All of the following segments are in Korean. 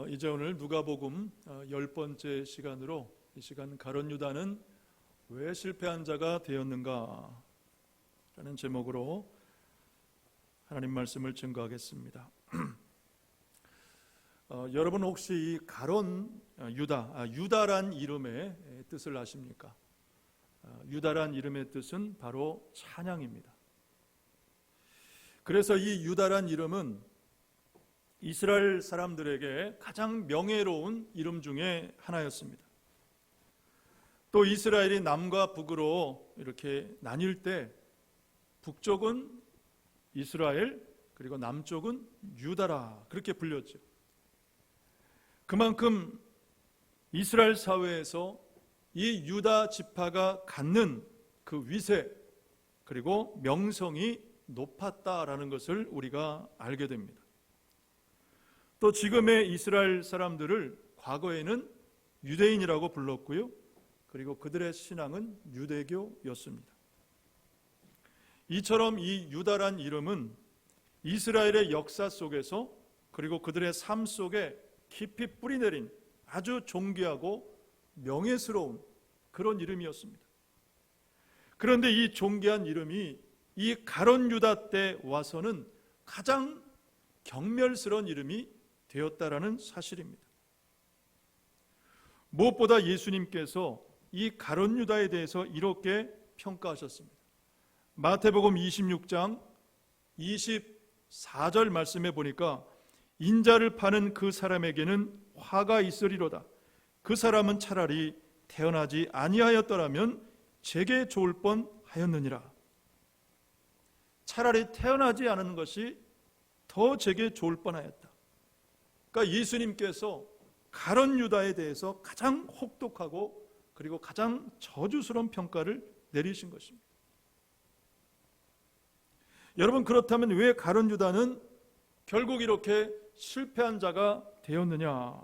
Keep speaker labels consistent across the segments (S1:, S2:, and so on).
S1: 이제 오늘 누가복음 10번째 시간으로 이 시간 가룟 유다는 왜 실패한 자가 되었는가 라는 제목으로 하나님 말씀을 증거하겠습니다. 여러분 혹시 이 가룟 유다, 유다란 이름의 뜻을 아십니까? 유다란 이름의 뜻은 바로 찬양입니다. 그래서 이 유다란 이름은 이스라엘 사람들에게 가장 명예로운 이름 중에 하나였습니다. 또 이스라엘이 남과 북으로 이렇게 나뉠 때 북쪽은 이스라엘 그리고 남쪽은 유다라 그렇게 불렸죠. 그만큼 이스라엘 사회에서 이 유다 지파가 갖는 그 위세 그리고 명성이 높았다라는 것을 우리가 알게 됩니다. 또 지금의 이스라엘 사람들을 과거에는 유대인이라고 불렀고요. 그리고 그들의 신앙은 유대교였습니다. 이처럼 이 유다란 이름은 이스라엘의 역사 속에서 그리고 그들의 삶 속에 깊이 뿌리내린 아주 존귀하고 명예스러운 그런 이름이었습니다. 그런데 이 존귀한 이름이 이 가룟 유다 때 와서는 가장 경멸스러운 이름이 되었다라는 사실입니다. 무엇보다 예수님께서 이 가룟 유다에 대해서 이렇게 평가하셨습니다. 마태복음 26장 24절 말씀에 보니까 인자를 파는 그 사람에게는 화가 있으리로다. 그 사람은 차라리 태어나지 아니하였더라면 제게 좋을 뻔하였느니라. 차라리 태어나지 않은 것이 더 제게 좋을 뻔하였다. 그러니까 예수님께서 가룟 유다에 대해서 가장 혹독하고 그리고 가장 저주스러운 평가를 내리신 것입니다. 여러분, 그렇다면 왜 가룟 유다는 결국 이렇게 실패한 자가 되었느냐?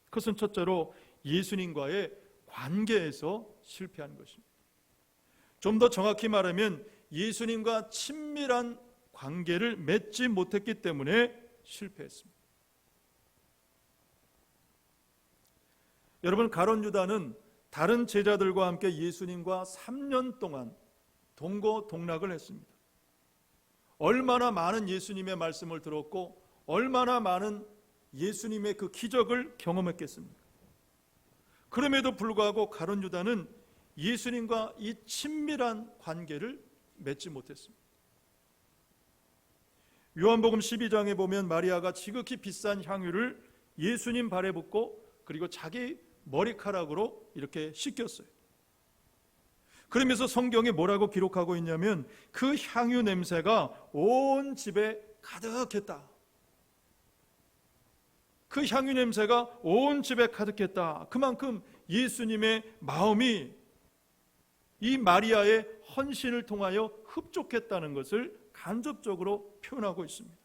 S1: 그것은 첫째로 예수님과의 관계에서 실패한 것입니다. 좀 더 정확히 말하면 예수님과 친밀한 관계를 맺지 못했기 때문에 실패했습니다. 여러분, 가룟 유다는 다른 제자들과 함께 예수님과 3년 동안 동거동락을 했습니다. 얼마나 많은 예수님의 말씀을 들었고 얼마나 많은 예수님의 그 기적을 경험했겠습니까? 그럼에도 불구하고 가룟 유다는 예수님과 이 친밀한 관계를 맺지 못했습니다. 요한복음 12장에 보면 마리아가 지극히 비싼 향유를 예수님 발에 붓고 그리고 자기 머리카락으로 이렇게 씻겼어요. 그러면서 성경에 뭐라고 기록하고 있냐면 그 향유 냄새가 온 집에 가득했다. 그 향유 냄새가 온 집에 가득했다. 그만큼 예수님의 마음이 이 마리아의 헌신을 통하여 흡족했다는 것을 간접적으로 표현하고 있습니다.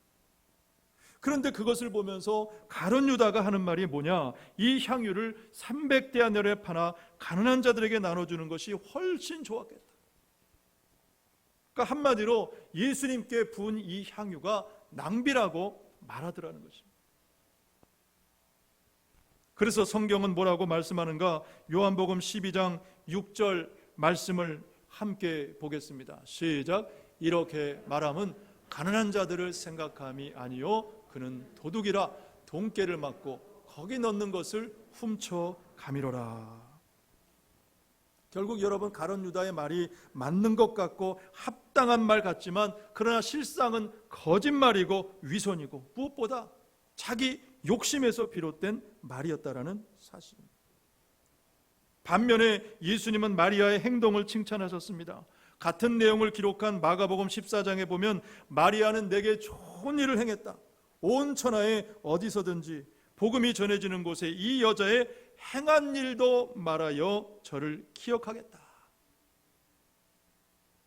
S1: 그런데 그것을 보면서 가룟 유다가 하는 말이 뭐냐? 이 향유를 300데나리온에 팔아 가난한 자들에게 나눠주는 것이 훨씬 좋았겠다. 그러니까 한마디로 예수님께 부은 이 향유가 낭비라고 말하더라는 것입니다. 그래서 성경은 뭐라고 말씀하는가? 요한복음 12장 6절 말씀을 함께 보겠습니다. 시작. 이렇게 말하면 가난한 자들을 생각함이 아니요 그는 도둑이라 돈깨를 맞고 거기 넣는 것을 훔쳐가미로라. 결국 여러분, 가룟 유다의 말이 맞는 것 같고 합당한 말 같지만 그러나 실상은 거짓말이고 위선이고 무엇보다 자기 욕심에서 비롯된 말이었다라는 사실입니다. 반면에 예수님은 마리아의 행동을 칭찬하셨습니다. 같은 내용을 기록한 마가복음 14장에 보면 마리아는 내게 좋은 일을 행했다. 온 천하에 어디서든지 복음이 전해지는 곳에 이 여자의 행한 일도 말하여 저를 기억하겠다.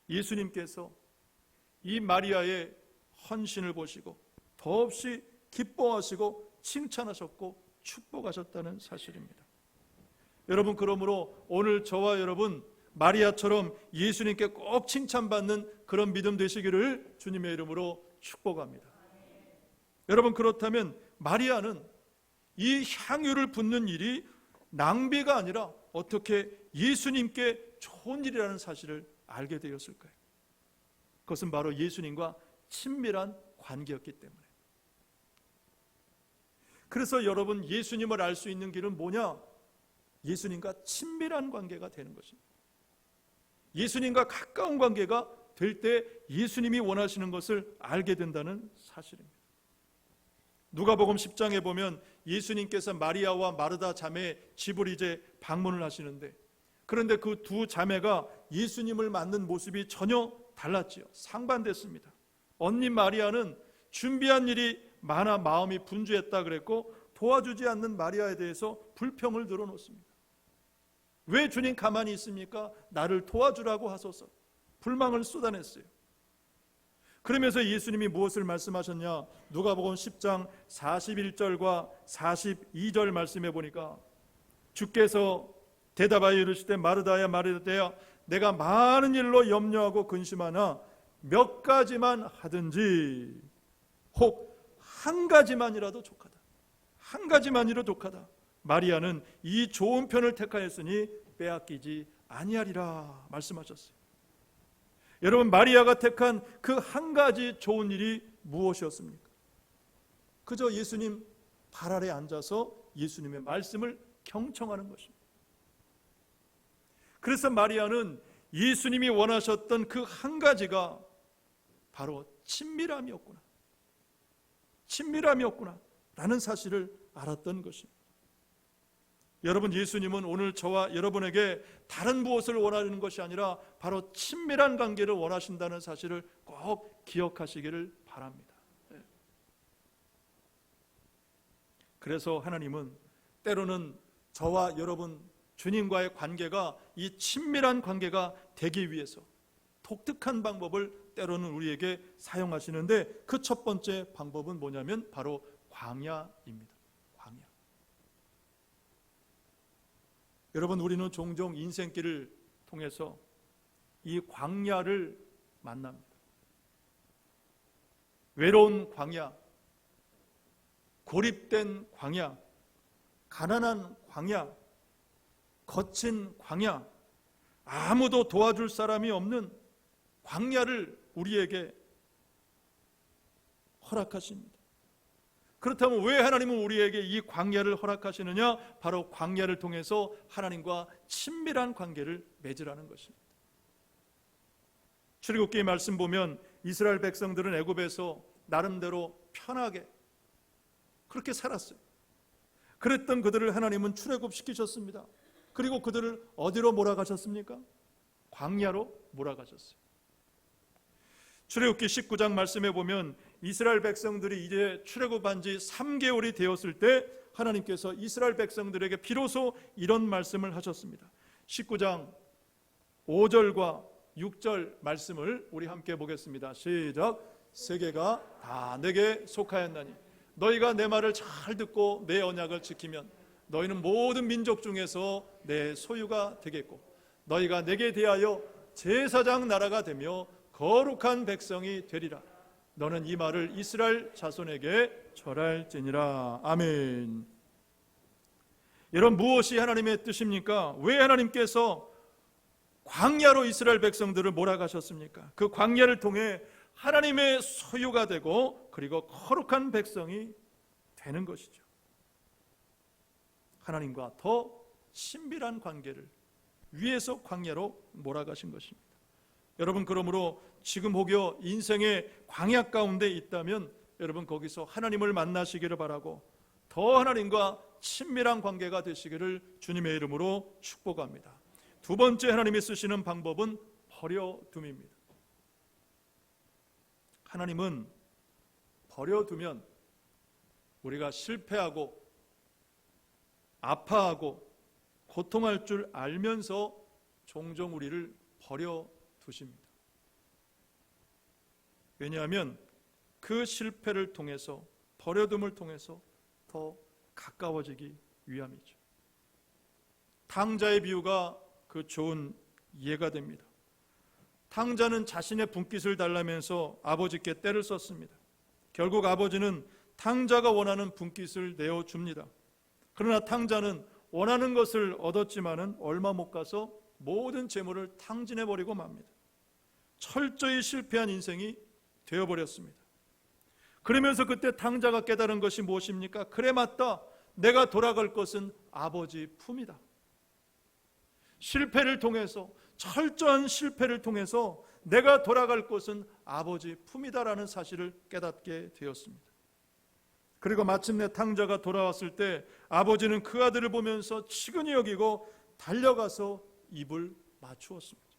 S1: 예수님께서 이 마리아의 헌신을 보시고 더없이 기뻐하시고 칭찬하셨고 축복하셨다는 사실입니다. 여러분, 그러므로 오늘 저와 여러분 마리아처럼 예수님께 꼭 칭찬받는 그런 믿음 되시기를 주님의 이름으로 축복합니다. 여러분, 그렇다면 마리아는 이 향유를 붓는 일이 낭비가 아니라 어떻게 예수님께 좋은 일이라는 사실을 알게 되었을까요? 그것은 바로 예수님과 친밀한 관계였기 때문에. 그래서 여러분, 예수님을 알 수 있는 길은 뭐냐? 예수님과 친밀한 관계가 되는 것입니다. 예수님과 가까운 관계가 될 때 예수님이 원하시는 것을 알게 된다는 사실입니다. 누가복음 10장에 보면 예수님께서 마리아와 마르다 자매의 집을 이제 방문을 하시는데, 그런데 그 두 자매가 예수님을 맞는 모습이 전혀 달랐지요. 상반됐습니다. 언니 마리아는 준비한 일이 많아 마음이 분주했다 그랬고, 도와주지 않는 마리아에 대해서 불평을 늘어놓습니다. 왜 주님 가만히 있습니까? 나를 도와주라고 하소서. 불망을 쏟아냈어요. 그러면서 예수님이 무엇을 말씀하셨냐? 누가복음 10장 41절과 42절 말씀해 보니까 주께서 대답하여 이르시되 마르다야 마르다야 내가 많은 일로 염려하고 근심하나 몇 가지만 하든지 혹 한 가지만이라도 족하다. 한 가지만이라도 족하다. 마리아는 이 좋은 편을 택하였으니 빼앗기지 아니하리라 말씀하셨어요. 여러분, 마리아가 택한 그 한 가지 좋은 일이 무엇이었습니까? 그저 예수님 발 아래 앉아서 예수님의 말씀을 경청하는 것입니다. 그래서 마리아는 예수님이 원하셨던 그 한 가지가 바로 친밀함이었구나 라는 사실을 알았던 것입니다. 여러분, 예수님은 오늘 저와 여러분에게 다른 무엇을 원하는 것이 아니라 바로 친밀한 관계를 원하신다는 사실을 꼭 기억하시기를 바랍니다. 그래서 하나님은 때로는 저와 여러분 주님과의 관계가 이 친밀한 관계가 되기 위해서 독특한 방법을 때로는 우리에게 사용하시는데, 그 첫 번째 방법은 뭐냐면 바로 광야입니다. 광야. 여러분, 우리는 종종 인생길을 통해서 이 광야를 만납니다. 외로운 광야, 고립된 광야, 가난한 광야, 거친 광야, 아무도 도와줄 사람이 없는 광야를 우리에게 허락하십니다. 그렇다면 왜 하나님은 우리에게 이 광야를 허락하시느냐? 바로 광야를 통해서 하나님과 친밀한 관계를 맺으라는 것입니다. 출애굽기 말씀 보면 이스라엘 백성들은 애굽에서 나름대로 편하게 그렇게 살았어요. 그랬던 그들을 하나님은 출애굽시키셨습니다. 그리고 그들을 어디로 몰아가셨습니까? 광야로 몰아가셨어요. 출애굽기 19장 말씀에 보면 이스라엘 백성들이 이제 출애굽한 지 3개월이 되었을 때 하나님께서 이스라엘 백성들에게 비로소 이런 말씀을 하셨습니다. 19장 5절과 6절 말씀을 우리 함께 보겠습니다. 시작. 세계가 다 내게 속하였나니 너희가 내 말을 잘 듣고 내 언약을 지키면 너희는 모든 민족 중에서 내 소유가 되겠고 너희가 내게 대하여 제사장 나라가 되며 거룩한 백성이 되리라. 너는 이 말을 이스라엘 자손에게 절할지니라. 아멘. 여러분, 무엇이 하나님의 뜻입니까? 왜 하나님께서 광야로 이스라엘 백성들을 몰아가셨습니까? 그 광야를 통해 하나님의 소유가 되고 그리고 거룩한 백성이 되는 것이죠. 하나님과 더 친밀한 관계를 위해서 광야로 몰아가신 것입니다. 여러분, 그러므로 지금 혹여 인생의 광야 가운데 있다면 여러분 거기서 하나님을 만나시기를 바라고 더 하나님과 친밀한 관계가 되시기를 주님의 이름으로 축복합니다. 두 번째 하나님이 쓰시는 방법은 버려둠입니다. 하나님은 버려두면 우리가 실패하고 아파하고 고통할 줄 알면서 종종 우리를 버려두십니다. 왜냐하면 그 실패를 통해서, 버려둠을 통해서 더 가까워지기 위함이죠. 탕자의 비유가 그 좋은 예가 됩니다. 탕자는 자신의 분깃을 달라면서 아버지께 떼를 썼습니다. 결국 아버지는 탕자가 원하는 분깃을 내어줍니다. 그러나 탕자는 원하는 것을 얻었지만은 얼마 못 가서 모든 재물을 탕진해버리고 맙니다. 철저히 실패한 인생이 되어버렸습니다. 그러면서 그때 탕자가 깨달은 것이 무엇입니까? 그래, 맞다. 내가 돌아갈 것은 아버지 품이다. 실패를 통해서, 철저한 실패를 통해서 내가 돌아갈 곳은 아버지 품이다라는 사실을 깨닫게 되었습니다. 그리고 마침내 탕자가 돌아왔을 때 아버지는 그 아들을 보면서 치근히 여기고 달려가서 입을 맞추었습니다.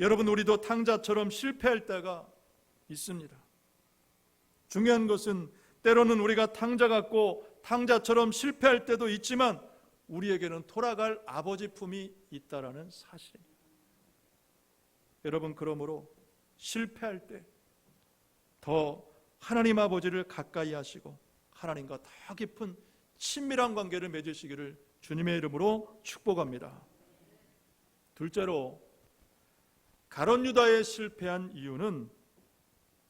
S1: 여러분, 우리도 탕자처럼 실패할 때가 있습니다. 중요한 것은 때로는 우리가 탕자 같고 탕자처럼 실패할 때도 있지만 우리에게는 돌아갈 아버지 품이 있다라는 사실입니다. 여러분, 그러므로 실패할 때 더 하나님 아버지를 가까이 하시고 하나님과 더 깊은 친밀한 관계를 맺으시기를 주님의 이름으로 축복합니다. 둘째로, 가룟 유다에 실패한 이유는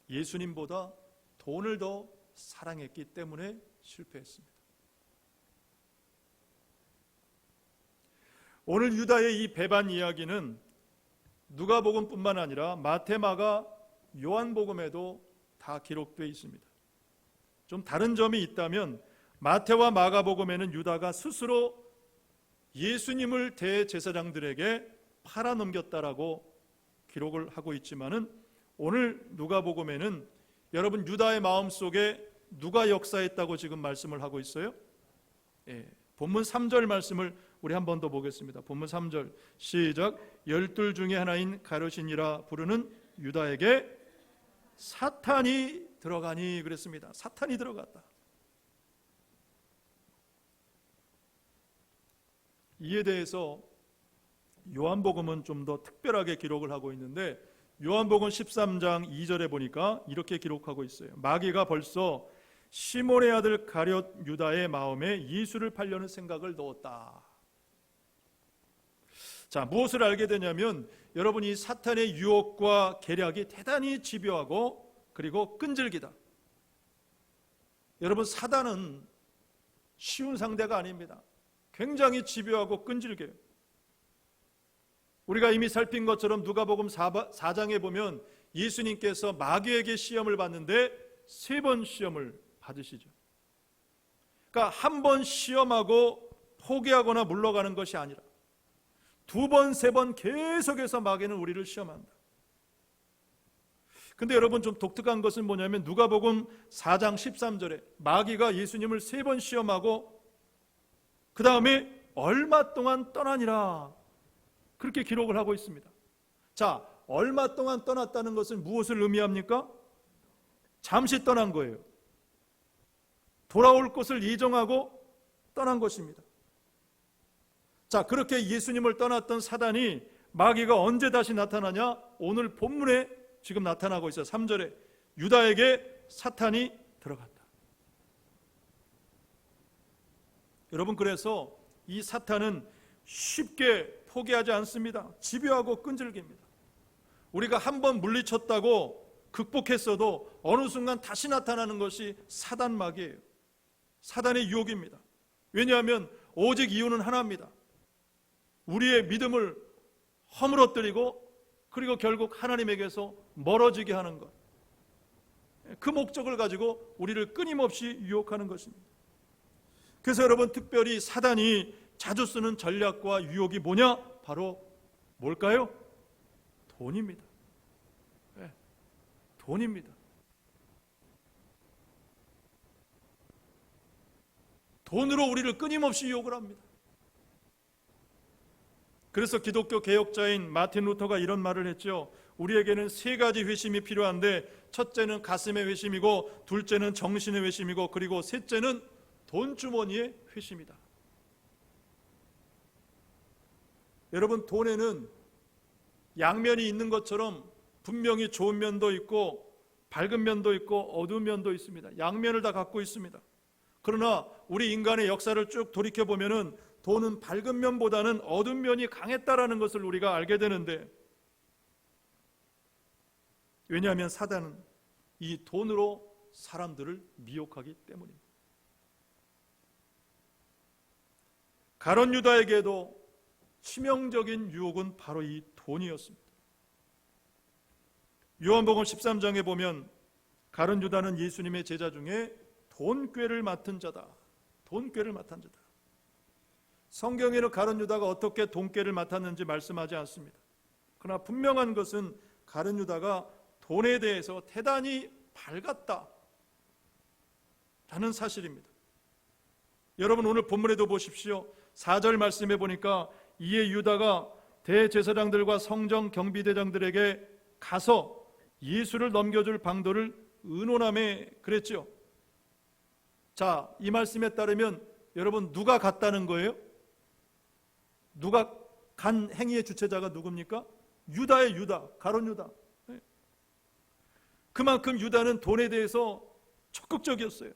S1: 예수님보다 돈을 더 사랑했기 때문에 실패했습니다. 오늘 유다의 이 배반 이야기는 누가복음뿐만 아니라 마태, 마가, 요한복음에도 다 기록되어 있습니다. 좀 다른 점이 있다면 마태와 마가복음에는 유다가 스스로 예수님을 대제사장들에게 팔아넘겼다라고 기록을 하고 있지만은 오늘 누가복음에는 여러분, 유다의 마음속에 누가 역사했다고 지금 말씀을 하고 있어요? 본문 3절 말씀을 우리 한 번 더 보겠습니다. 본문 3절 시작. 12 중에 하나인 가룟이라 부르는 유다에게 사탄이 들어가니 그랬습니다. 사탄이 들어갔다. 이에 대해서 요한복음은 좀 더 특별하게 기록을 하고 있는데 요한복음 13장 2절에 보니까 이렇게 기록하고 있어요. 마귀가 벌써 시몬의 아들 가룟 유다의 마음에 예수를 팔려는 생각을 넣었다. 자, 무엇을 알게 되냐면 여러분, 이 사탄의 유혹과 계략이 대단히 집요하고 그리고 끈질기다. 여러분, 사단은 쉬운 상대가 아닙니다. 굉장히 집요하고 끈질겨요. 우리가 이미 살핀 것처럼 누가복음 4장에 보면 예수님께서 마귀에게 시험을 받는데 3번 시험을 받으시죠. 그러니까 한 번 시험하고 포기하거나 물러가는 것이 아니라 2번, 3번 계속해서 마귀는 우리를 시험한다. 근데 여러분, 좀 독특한 것은 뭐냐면 누가복음 4장 13절에 마귀가 예수님을 3번 시험하고 그 다음에 얼마 동안 떠나니라 그렇게 기록을 하고 있습니다. 자, 얼마 동안 떠났다는 것은 무엇을 의미합니까? 잠시 떠난 거예요. 돌아올 것을 예정하고 떠난 것입니다. 자, 그렇게 예수님을 떠났던 사단이 마귀가 언제 다시 나타나냐? 오늘 본문에 지금 나타나고 있어요. 3절에 유다에게 사탄이 들어갔다. 여러분, 그래서 이 사탄은 쉽게 포기하지 않습니다. 집요하고 끈질깁니다. 우리가 한번 물리쳤다고 극복했어도 어느 순간 다시 나타나는 것이 사단 마귀예요. 사단의 유혹입니다. 왜냐하면 오직 이유는 하나입니다. 우리의 믿음을 허물어뜨리고 그리고 결국 하나님에게서 멀어지게 하는 것. 그 목적을 가지고 우리를 끊임없이 유혹하는 것입니다. 그래서 여러분, 특별히 사단이 자주 쓰는 전략과 유혹이 뭐냐? 바로 뭘까요? 돈입니다. 네, 돈입니다. 돈으로 우리를 끊임없이 유혹을 합니다. 그래서 기독교 개혁자인 마틴 루터가 이런 말을 했죠. 우리에게는 3가지 회심이 필요한데 첫째는 가슴의 회심이고 둘째는 정신의 회심이고 그리고 셋째는 돈주머니의 회심이다. 여러분, 돈에는 양면이 있는 것처럼 분명히 좋은 면도 있고 밝은 면도 있고 어두운 면도 있습니다. 양면을 다 갖고 있습니다. 그러나 우리 인간의 역사를 쭉 돌이켜보면은 돈은 밝은 면보다는 어두운 면이 강했다라는 것을 우리가 알게 되는데, 왜냐하면 사단은 이 돈으로 사람들을 미혹하기 때문입니다. 가룟 유다에게도 치명적인 유혹은 바로 이 돈이었습니다. 요한복음 13장에 보면 가룟 유다는 예수님의 제자 중에 돈꾀를 맡은 자다. 돈꾀를 맡은 자다. 성경에는 가룟 유다가 어떻게 돈꾀를 맡았는지 말씀하지 않습니다. 그러나 분명한 것은 가룟 유다가 돈에 대해서 대단히 밝았다 라는 사실입니다. 여러분, 오늘 본문에도 보십시오. 4절 말씀해 보니까 이에 유다가 대제사장들과 성정 경비대장들에게 가서 예수를 넘겨줄 방도를 의논하며 그랬죠. 자, 이 말씀에 따르면 여러분, 누가 갔다는 거예요? 누가 간 행위의 주체자가 누굽니까? 유다의 유다, 가룟 유다. 그만큼 유다는 돈에 대해서 적극적이었어요.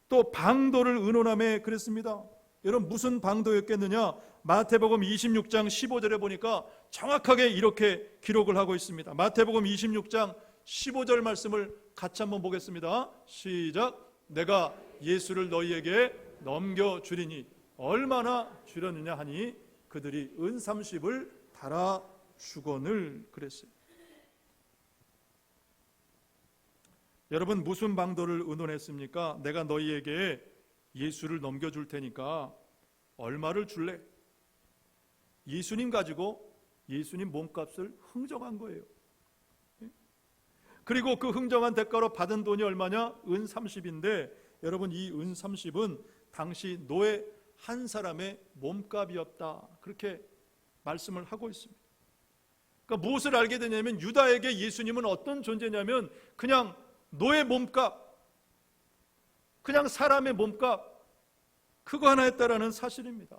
S1: 또 방도를 의논하며 그랬습니다. 여러분, 무슨 방도였겠느냐? 마태복음 26장 15절에 보니까 정확하게 이렇게 기록을 하고 있습니다. 마태복음 26장 15절 말씀을 같이 한번 보겠습니다. 시작. 내가 예수를 너희에게 넘겨주리니 얼마나 주려느냐 하니 그들이 은 30을 달아 주거늘 그랬어요. 여러분, 무슨 방도를 의논했습니까? 내가 너희에게 예수를 넘겨줄 테니까 얼마를 줄래? 예수님 가지고 예수님 몸값을 흥정한 거예요. 그리고 그 흥정한 대가로 받은 돈이 얼마냐? 은 30인데 여러분, 이 은 30은 당시 노예 한 사람의 몸값이었다, 그렇게 말씀을 하고 있습니다. 그러니까 무엇을 알게 되냐면 유다에게 예수님은 어떤 존재냐면 그냥 노예 몸값, 그냥 사람의 몸값, 그거 하나였다라는 사실입니다.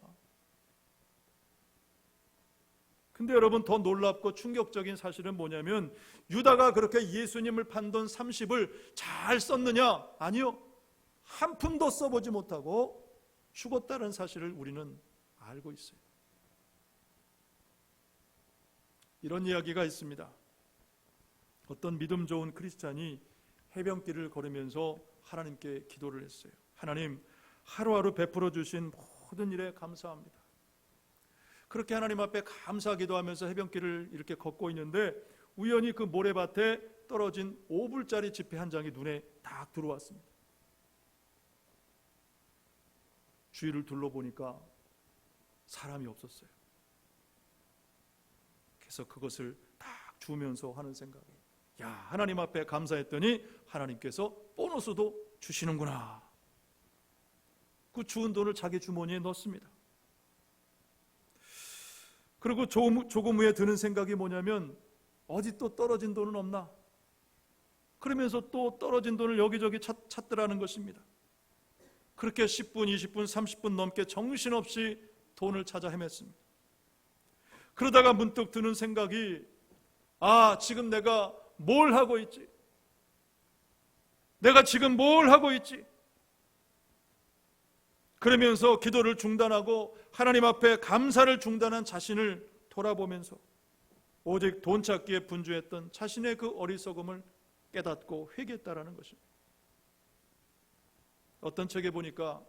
S1: 근데 여러분, 더 놀랍고 충격적인 사실은 뭐냐면 유다가 그렇게 예수님을 판 돈 30을 잘 썼느냐? 아니요. 한 푼도 써보지 못하고 죽었다는 사실을 우리는 알고 있어요. 이런 이야기가 있습니다. 어떤 믿음 좋은 크리스찬이 해변길을 걸으면서 하나님께 기도를 했어요. 하나님, 하루하루 베풀어 주신 모든 일에 감사합니다. 그렇게 하나님 앞에 감사 기도하면서 해변길을 이렇게 걷고 있는데 우연히 그 모래밭에 떨어진 5불짜리 지폐 한 장이 눈에 딱 들어왔습니다. 주위를 둘러보니까 사람이 없었어요. 그래서 그것을 딱 주면서 하는 생각이, 야, 하나님 앞에 감사했더니 하나님께서 보너스도 주시는구나. 그 주운 돈을 자기 주머니에 넣습니다. 그리고 조금 후에 드는 생각이 뭐냐면 어디 또 떨어진 돈은 없나? 그러면서 또 떨어진 돈을 여기저기 찾더라는 것입니다. 그렇게 10분, 20분, 30분 넘게 정신없이 돈을 찾아 헤맸습니다. 그러다가 문득 드는 생각이, 아, 지금 내가 뭘 하고 있지? 내가 지금 뭘 하고 있지? 그러면서 기도를 중단하고 하나님 앞에 감사를 중단한 자신을 돌아보면서 오직 돈 찾기에 분주했던 자신의 그 어리석음을 깨닫고 회개했다라는 것입니다. 어떤 책에 보니까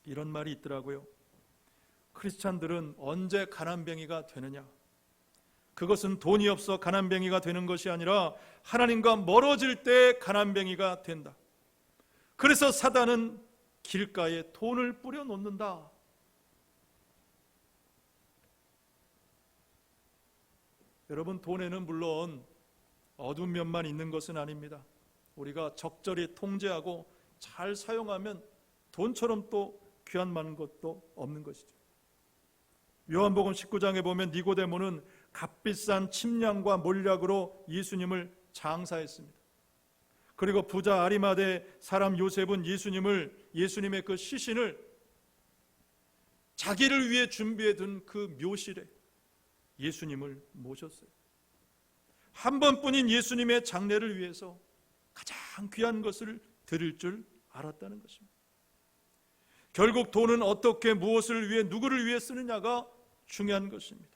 S1: 이런 말이 있더라고요. 크리스찬들은 언제 가난뱅이가 되느냐? 그것은 돈이 없어 가난뱅이가 되는 것이 아니라 하나님과 멀어질 때 가난뱅이가 된다. 그래서 사단은 길가에 돈을 뿌려 놓는다. 여러분, 돈에는 물론 어두운 면만 있는 것은 아닙니다. 우리가 적절히 통제하고 잘 사용하면 돈처럼 또 귀한 많은 것도 없는 것이죠. 요한복음 19장에 보면 니고데모는 값비싼 침량과 몰약으로 예수님을 장사했습니다. 그리고 부자 아리마대 사람 요셉은 예수님의 그 시신을 자기를 위해 준비해 둔 그 묘실에 예수님을 모셨어요. 한 번뿐인 예수님의 장례를 위해서 가장 귀한 것을 드릴 줄 알았다는 것입니다. 결국 돈은 어떻게, 무엇을 위해, 누구를 위해 쓰느냐가 중요한 것입니다.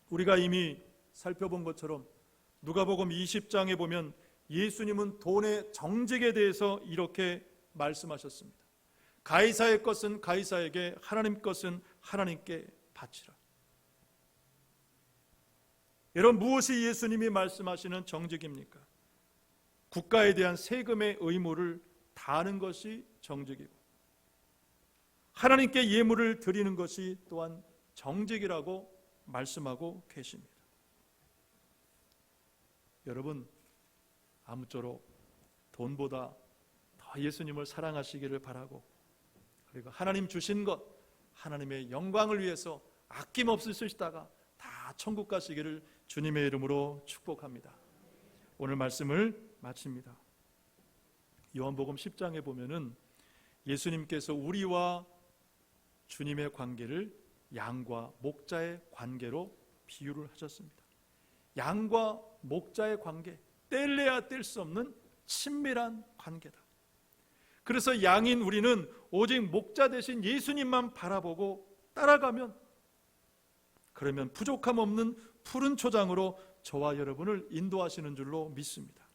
S1: 우리가 이미 살펴본 것처럼 누가복음 20장에 보면 예수님은 돈의 정직에 대해서 이렇게 말씀하셨습니다. 가이사의 것은 가이사에게, 하나님 것은 하나님께 바치라. 여러분, 무엇이 예수님이 말씀하시는 정직입니까? 국가에 대한 세금의 의무를 다하는 것이 정직이고, 하나님께 예물을 드리는 것이 또한 정직이라고 말씀하고 계십니다. 여러분, 아무쪼록 돈보다 더 예수님을 사랑하시기를 바라고, 그리고 하나님 주신 것, 하나님의 영광을 위해서 아낌없이 쓰시다가 다 천국 가시기를 주님의 이름으로 축복합니다. 오늘 말씀을 마칩니다. 요한복음 10장에 보면은 예수님께서 우리와 주님의 관계를 양과 목자의 관계로 비유를 하셨습니다. 양과 목자의 관계, 뗄래야 뗄 수 없는 친밀한 관계다. 그래서 양인 우리는 오직 목자 대신 예수님만 바라보고 따라가면, 그러면 부족함 없는 푸른 초장으로 저와 여러분을 인도하시는 줄로 믿습니다.